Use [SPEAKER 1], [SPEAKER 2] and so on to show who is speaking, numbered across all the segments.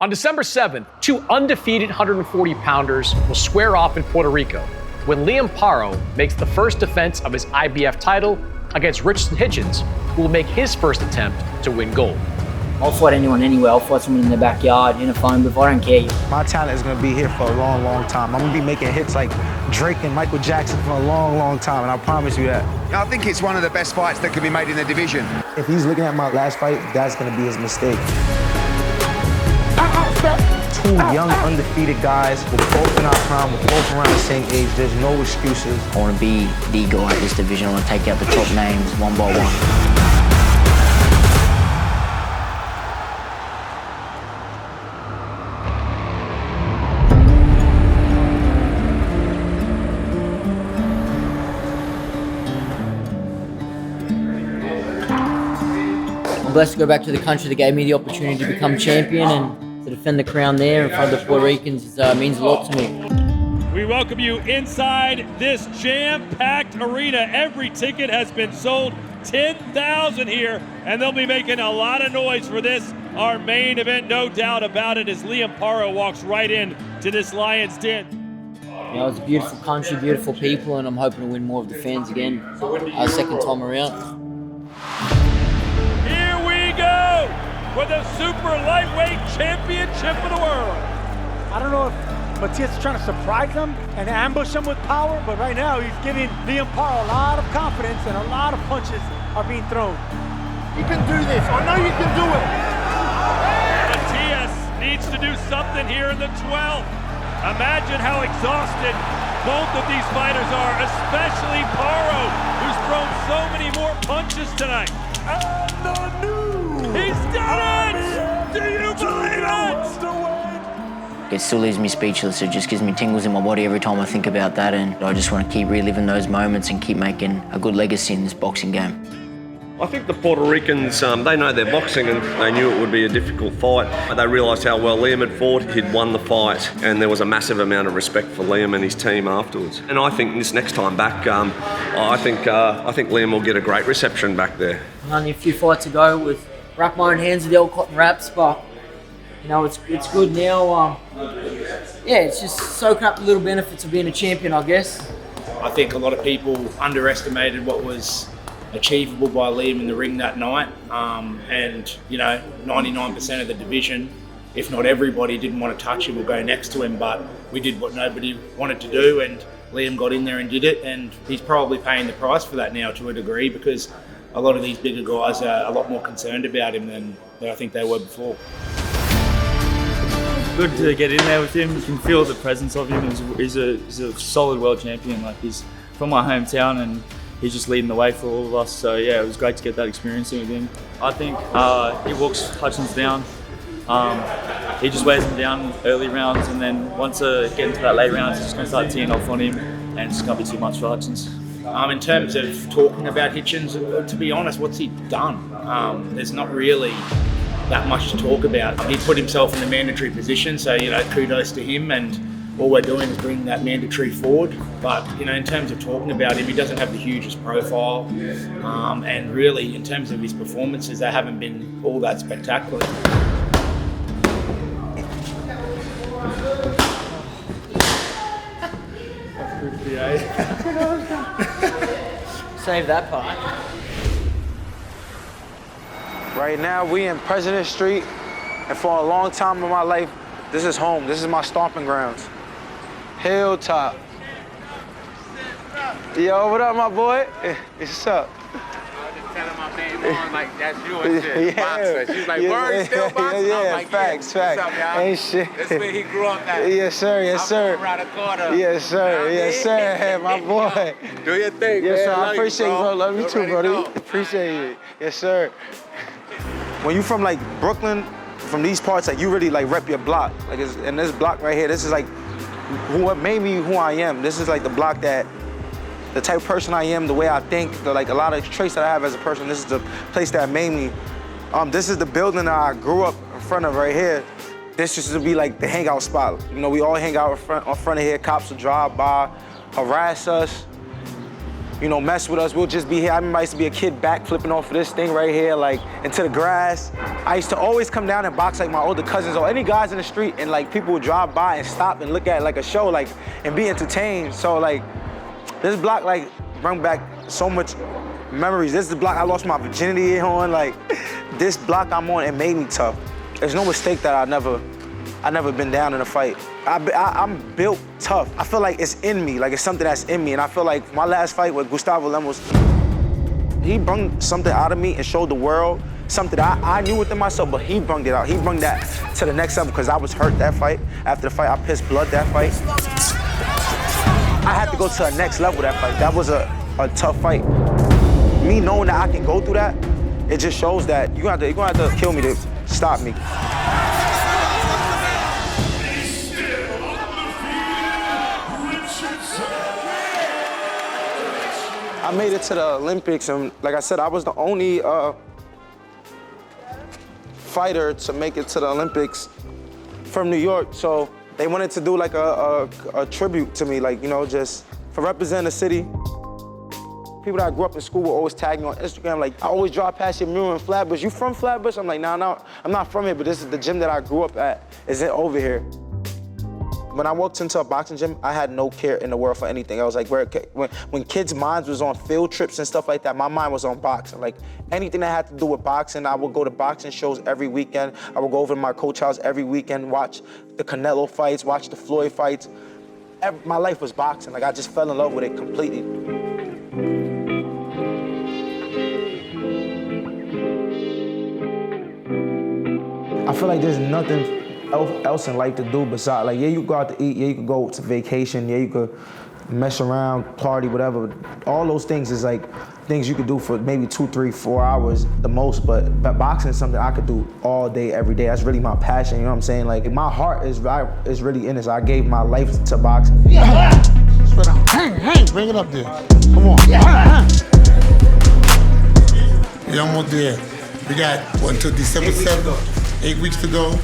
[SPEAKER 1] On December 7th, two undefeated 140-pounders will square off in Puerto Rico when Liam Paro makes the first defense of his IBF title against Richardson Hitchins, who will make his first attempt to win gold.
[SPEAKER 2] I'll fight anyone anywhere. I'll fight someone in the backyard, in a phone booth. I don't care.
[SPEAKER 3] My talent is going to be here for a long, long time. I'm going to be making hits like Drake and Michael Jackson for a long, long time, and I promise you that.
[SPEAKER 4] I think it's one of the best fights that could be made in the division.
[SPEAKER 3] If he's looking at my last fight, that's going to be his mistake. Two young, undefeated guys. We're both in our prime. We're both around the same age. There's no excuses.
[SPEAKER 2] I want to be the guy at this division. I want to take out the top names one by one. I'm blessed to go back to the country that gave me the opportunity to become champion and to defend the crown there in front of the Puerto Ricans means a lot to me.
[SPEAKER 5] We welcome you inside this jam-packed arena. Every ticket has been sold, 10,000 here, and they'll be making a lot of noise for this, our main event, no doubt about it, as Liam Paro walks right in to this Lion's Den.
[SPEAKER 2] You know, it's a beautiful country, beautiful people, and I'm hoping to win more of the fans again, second time around.
[SPEAKER 5] Go for the super lightweight championship of the world.
[SPEAKER 6] I don't know if Matias is trying to surprise him and ambush him with power, but right now he's giving Liam Paro a lot of confidence and a lot of punches are being thrown.
[SPEAKER 7] You can do this. I know you can do it.
[SPEAKER 5] Matias needs to do something here in the 12th. Imagine how exhausted both of these fighters are, especially Paro, who's thrown so many more punches tonight.
[SPEAKER 7] And the new
[SPEAKER 5] He's done it! Do you believe it?
[SPEAKER 2] It still leaves me speechless. It just gives me tingles in my body every time I think about that, and I just want to keep reliving those moments and keep making a good legacy in this boxing game.
[SPEAKER 8] I think the Puerto Ricans, they know their boxing and they knew it would be a difficult fight. They realised how well Liam had fought, he'd won the fight, and there was a massive amount of respect for Liam and his team afterwards. And I think this next time back, I think Liam will get a great reception back there.
[SPEAKER 2] Only a few fights to go with wrap my own hands with the old cotton wraps, but you know it's good now. Yeah, it's just soaking up the little benefits of being a champion, I guess.
[SPEAKER 9] I think a lot of people underestimated what was achievable by Liam in the ring that night, and you know, 99% of the division, if not everybody, didn't want to touch him or go next to him, but we did what nobody wanted to do, and Liam got in there and did it, and he's probably paying the price for that now to a degree, because a lot of these bigger guys are a lot more concerned about him than I think they were before.
[SPEAKER 10] Good to get in there with him. You can feel the presence of him. He's a solid world champion. Like, he's from my hometown and he's just leading the way for all of us. So yeah, it was great to get that experience in with him. I think he walks Hutchins down. He just wears him down early rounds, and then once get into that late rounds, he's just going to start teeing off on him, and it's going to be too much for Hutchins.
[SPEAKER 9] In terms of talking about Hitchins, to be honest, what's he done? There's not really that much to talk about. He put himself in the mandatory position, so you know, kudos to him, and all we're doing is bringing that mandatory forward. But you know, in terms of talking about him, he doesn't have the hugest profile, and really, in terms of his performances, they haven't been all that spectacular.
[SPEAKER 2] Save that part.
[SPEAKER 3] Right now, we in President Street, and for a long time in my life, this is home. This is my stomping grounds. Hilltop. Yo, what up, my boy? What's up?
[SPEAKER 7] Telling my baby mom, like, that's you and shit.
[SPEAKER 3] Yeah.
[SPEAKER 7] Boxer. She's like, word, still boxing?
[SPEAKER 3] Yeah,
[SPEAKER 7] I'm like,
[SPEAKER 3] facts.
[SPEAKER 7] What's up, y'all?
[SPEAKER 3] Ain't shit.
[SPEAKER 7] That's where he grew up at.
[SPEAKER 3] Yes, sir, yes, sir.
[SPEAKER 7] I'm around the corner.
[SPEAKER 3] Yes, sir, yes, sir. Hey, my boy.
[SPEAKER 7] Do your thing,
[SPEAKER 3] yes,
[SPEAKER 7] man.
[SPEAKER 3] sir, I appreciate you, bro. Love you too, brother.
[SPEAKER 7] Know.
[SPEAKER 3] Appreciate you. Yes, sir. When you from, like, Brooklyn, from these parts, like, you really, like, rep your block. Like, in this block right here, this is, like, what made me who I am. This is, like, the block that the type of person I am, the way I think, like a lot of traits that I have as a person. This is the place that made me. This is the building that I grew up in front of right here. This used to be like the hangout spot. You know, we all hang out in front of here. Cops will drive by, harass us. you know, mess with us. We'll just be here. I remember I used to be a kid backflipping off of this thing right here, like, into the grass. I used to always come down and box like my older cousins or any guys in the street, and like people would drive by and stop and look at like a show, like, and be entertained. So like, this block like bring back so much memories. This is the block I lost my virginity on. Like, this block I'm on, it made me tough. There's no mistake that I never been down in a fight. I'm built tough. I feel like it's in me, like it's something that's in me. And I feel like my last fight with Gustavo Lemos, he brought something out of me and showed the world something that I knew within myself, but he brought it out. He brought that to the next level because I was hurt that fight. After the fight, I pissed blood that fight. I had to go to the next level that fight. That was a tough fight. Me knowing that I can go through that, it just shows that you're gonna have to kill me to stop me. I made it to the Olympics, and like I said, I was the only fighter to make it to the Olympics from New York. So they wanted to do like a tribute to me, like, you know, just for representing the city. People that I grew up in school will always tag me on Instagram, like, I always drive past your mural in Flatbush. You from Flatbush? I'm like, no, I'm not from here, but this is the gym that I grew up at. Is it over here? When I walked into a boxing gym, I had no care in the world for anything. I was like, when kids' minds was on field trips and stuff like that, my mind was on boxing. Like, anything that had to do with boxing, I would go to boxing shows every weekend. I would go over to my coach house every weekend, watch the Canelo fights, watch the Floyd fights. My life was boxing. Like, I just fell in love with it completely. I feel like there's nothing else in life to do besides, like, yeah, you go out to eat, yeah, you could go to vacation, yeah, you could mess around, party, whatever. All those things is like things you could do for maybe 2, 3, 4 hours the most, but boxing is something I could do all day, every day. That's really my passion, you know what I'm saying? Like, my heart is really in this. I gave my life to boxing.
[SPEAKER 11] Yeah. Hang, bring it up there. Come on. Yeah. We almost there. We got, until December 7th, 8 weeks to go.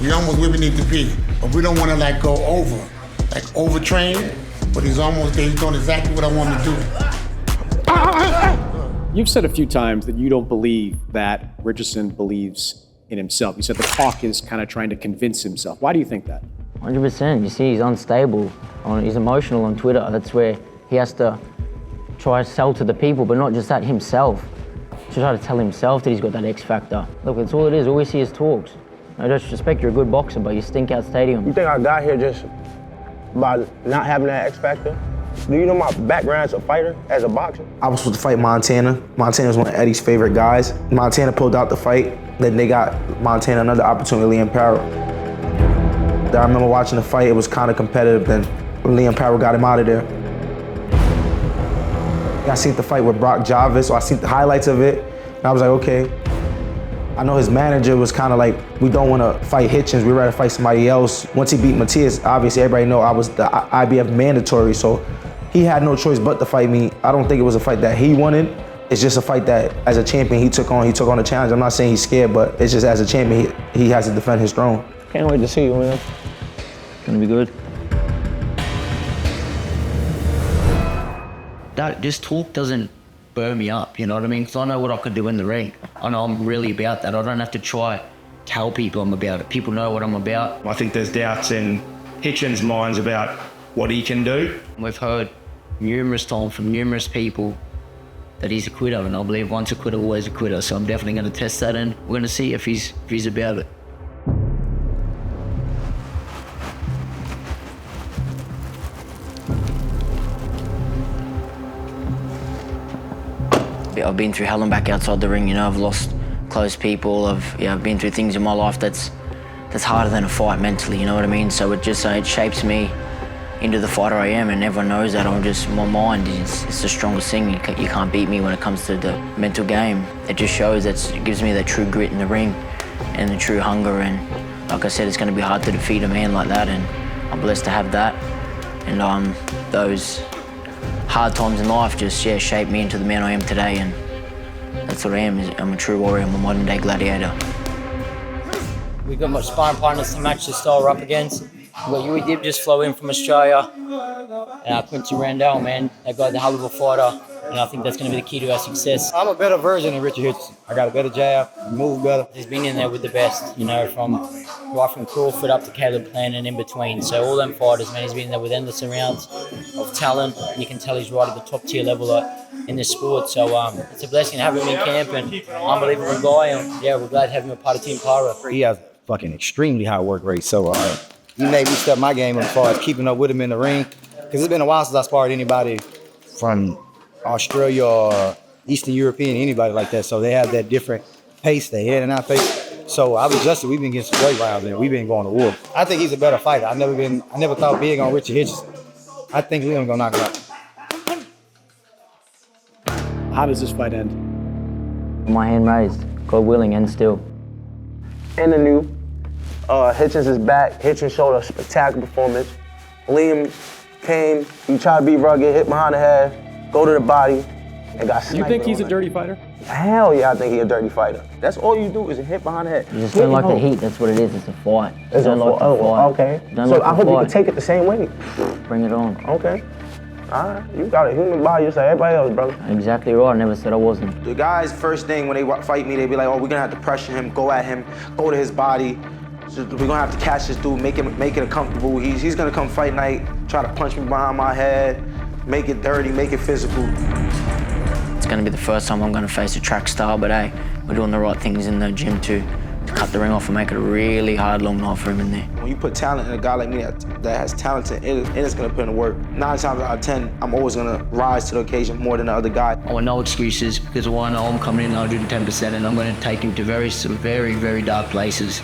[SPEAKER 11] We almost where we need to be, but we don't want to like go over, like overtrain, but he's almost there. He's doing exactly what I want him to do.
[SPEAKER 1] You've said a few times that you don't believe that Richardson believes in himself. You said the talk is kind of trying to convince himself. Why do you think that?
[SPEAKER 2] 100%. You see, he's unstable. He's emotional on Twitter. That's where he has to try to sell to the people, but not just that, himself. To try to tell himself that he's got that X factor. Look, that's all it is. All we see is talks. No disrespect, you're a good boxer, but you stink out stadium.
[SPEAKER 12] You think I got here just by not having that X factor? Do you know my background as a fighter, as a boxer?
[SPEAKER 3] I was supposed to fight Montana. Montana was one of Eddie's favorite guys. Montana pulled out the fight. Then they got Montana another opportunity, Leigh Paro. I remember watching the fight, it was kind of competitive, then Leigh Paro got him out of there. I seen the fight with Brock Jarvis, so I seen the highlights of it, and I was like, okay. I know his manager was kind of like, we don't want to fight Hitchins, we'd rather fight somebody else. Once he beat Matias, obviously everybody know I was the IBF mandatory, so he had no choice but to fight me. I don't think it was a fight that he wanted. It's just a fight that, as a champion, he took on the challenge. I'm not saying he's scared, but it's just as a champion, he has to defend his throne.
[SPEAKER 12] Can't wait to see you, man.
[SPEAKER 2] It's gonna be good.
[SPEAKER 13] This talk doesn't burn me up, you know what I mean? Because I know what I could do in the ring. I know I'm really about that. I don't have to try tell people I'm about it. People know what I'm about.
[SPEAKER 14] I think there's doubts in Hitchins' minds about what he can do.
[SPEAKER 13] We've heard numerous times from numerous people that he's a quitter, and I believe once a quitter, always a quitter. So I'm definitely going to test that, and we're going to see if he's about it. I've been through hell and back outside the ring, you know. I've lost close people. I've been through things in my life that's harder than a fight mentally, you know what I mean? So it shapes me into the fighter I am, and everyone knows that. My mind is the strongest thing. You can't beat me when it comes to the mental game. It just shows it gives me that true grit in the ring and the true hunger, and like I said, it's going to be hard to defeat a man like that, and I'm blessed to have that. And those hard times in life just shaped me into the man I am today, and that's what I am. I'm a true warrior. I'm a modern day gladiator.
[SPEAKER 2] We've got much sparring partners to match the style we're up against. We did just flow in from Australia. Quincy Randall, man, that guy's a hell of a fighter.
[SPEAKER 15] And I think that's going to be the key to our success.
[SPEAKER 16] I'm a better version of Richard Hitchins. I got a better jab, move better.
[SPEAKER 15] He's been in there with the best, you know, right from Crawford up to Caleb Plant and in between. So all them fighters, man, he's been there with endless amounts of talent. And you can tell he's right at the top tier level in this sport. So it's a blessing to have him in camp and unbelievable guy. And yeah, we're glad to have him a part of Team Paro.
[SPEAKER 16] He has fucking extremely high work rate. So he made me step my game as far as keeping up with him in the ring. Because it's been a while since I sparred anybody from Australia or Eastern European, anybody like that. So they have that different pace, they head and our pace. So I've adjusted. We've been getting some great rounds and we've been going to war. I think he's a better fighter. I never thought big on Richard Hitchins. I think Liam's gonna knock him out.
[SPEAKER 6] How does this fight end?
[SPEAKER 2] My hand raised, God willing, and still.
[SPEAKER 12] In the new, Hitchins is back. Hitchins showed a spectacular performance. Liam came, he tried to be rugged, hit behind the head, go to the body, and got sniped.
[SPEAKER 1] You think he's a dirty fighter?
[SPEAKER 12] Hell yeah, I think he's a dirty fighter. That's all you do is hit behind the head.
[SPEAKER 2] You just don't like the heat, that's what it is, it's a fight.
[SPEAKER 12] It's a fight. Oh, okay. So I hope you can take it the same way.
[SPEAKER 2] Bring it on.
[SPEAKER 12] Okay. All right, you got a human body just like everybody else, brother.
[SPEAKER 2] Exactly right, I never said I wasn't.
[SPEAKER 3] The guys, first thing when they fight me, they be like, oh, we're gonna have to pressure him, go at him, go to his body. So we're gonna have to catch this dude, make it uncomfortable. He's gonna come fight night, try to punch me behind my head, make it dirty, make it physical.
[SPEAKER 13] It's going to be the first time I'm going to face a track star, but hey, we're doing the right things in the gym to cut the ring off and make it a really hard, long night for him in there.
[SPEAKER 3] When you put talent in a guy like me that has talent, it's going to put in the work. 9 times out of 10, I'm always going to rise to the occasion more than the other guy.
[SPEAKER 17] I want no excuses because I know I'm coming in 110% and I'm going to take him to some very, very dark places.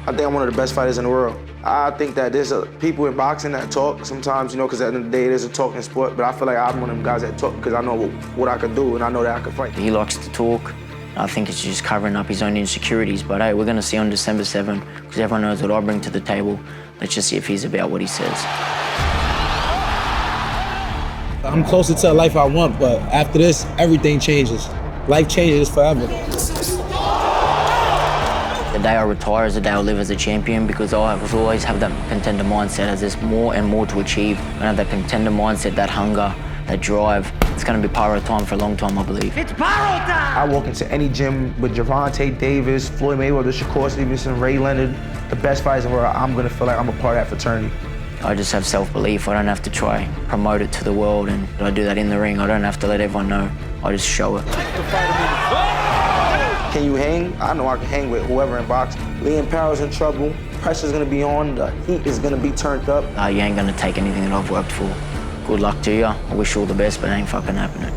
[SPEAKER 3] I think I'm one of the best fighters in the world. I think that there's people in boxing that talk sometimes, you know, because at the end of the day, it is a talking sport, but I feel like I'm one of them guys that talk because I know what I can do and I know that I can fight.
[SPEAKER 13] He likes to talk. I think it's just covering up his own insecurities, but hey, we're going to see on December 7 because everyone knows what I bring to the table. Let's just see if he's about what he says.
[SPEAKER 18] I'm closer to the life I want, but after this, everything changes. Life changes forever.
[SPEAKER 13] The day I retire is the day I'll live as a champion because I will always have that contender mindset as there's more and more to achieve. I have that contender mindset, that hunger, that drive. It's going to be Paro time for a long time, I believe.
[SPEAKER 3] It's Paro time! I walk into any gym with Gervonta Davis, Floyd Mayweather, Shakur Stevenson, Ray Leonard, the best fighters in the world. I'm going to feel like I'm a part of that fraternity.
[SPEAKER 13] I just have self-belief. I don't have to try promote it to the world, and I do that in the ring. I don't have to let everyone know. I just show it.
[SPEAKER 3] Can you hang? I know I can hang with whoever in boxing. Leigh Paro's in trouble. Pressure's gonna be on. The heat is gonna be turned up.
[SPEAKER 13] You ain't gonna take anything that I've worked for. Good luck to you. I wish you all the best, but it ain't fucking happening.